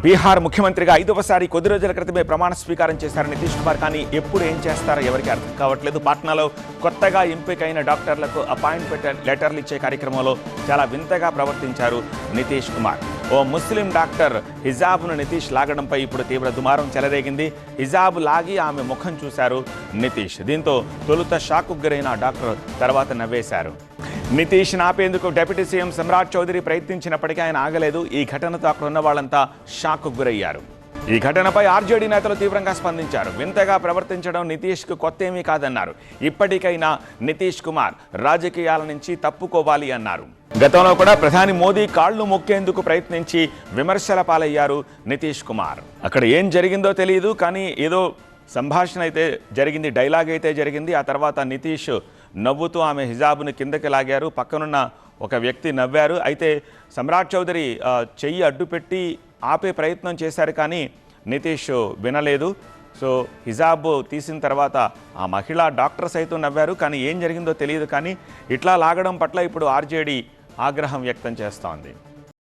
బీహార్ ముఖ్యమంత్రిగా 5వసారి కొద్ది రోజుల క్రితమే ప్రమాణ స్వీకారం చేశారు నితీష్ కుమార్. కానీ ఎప్పుడు ఏం చేస్తారో ఎవరికి అర్థం కావట్లేదు. పాట్నాలో కొత్తగా ఎంపికైన డాక్టర్లకు అపాయింట్మెంట్ లెటర్లు ఇచ్చే కార్యక్రమంలో చాలా వింతగా ప్రవర్తించారు నితీష్ కుమార్. ఓ ముస్లిం డాక్టర్ హిజాబ్ను నితీష్ లాగడంపై ఇప్పుడు తీవ్ర దుమారం చెలరేగింది. హిజాబ్ లాగి ఆమె ముఖం చూశారు నితీష్. దీంతో తొలుత షాక్కు గురైన డాక్టర్ తర్వాత నవ్వేశారు. నితీష్ ఆపేందుకు డిప్యూటీ సీఎం సమ్రాట్ చౌదరి ప్రయత్నించినప్పటికీ ఆయన ఆగలేదు. ఈ ఘటనతో అక్కడ ఉన్న వాళ్ళంతా షాక్కు గురయ్యారు. ఈ ఘటనపై ఆర్జేడీ నేతలు తీవ్రంగా స్పందించారు. వింతగా ప్రవర్తించడం నితీష్కు కొత్త ఏమీ కాదన్నారు. ఇప్పటికైనా నితీష్ కుమార్ రాజకీయాల నుంచి తప్పుకోవాలి అన్నారు. గతంలో కూడా ప్రధాని మోదీ కాళ్లు మొక్కేందుకు ప్రయత్నించి విమర్శల పాలయ్యారు నితీష్ కుమార్. అక్కడ ఏం జరిగిందో తెలియదు, కానీ ఏదో సంభాషణ అయితే జరిగింది, డైలాగ్ అయితే జరిగింది. ఆ తర్వాత నితీష్ నవ్వుతూ ఆమె హిజాబ్ను కిందకి లాగారు. పక్కనున్న ఒక వ్యక్తి నవ్వారు. అయితే సమ్రాట్ చౌదరి చెయ్యి అడ్డుపెట్టి ఆపే ప్రయత్నం చేశారు, కానీ నితీష్ వినలేదు. సో హిజాబ్ తీసిన తర్వాత ఆ మహిళా డాక్టర్ సైతం నవ్వారు. కానీ ఏం జరిగిందో తెలియదు. కానీ ఇట్లా లాగడం పట్ల ఇప్పుడు ఆర్జేడీ ఆగ్రహం వ్యక్తం చేస్తోంది.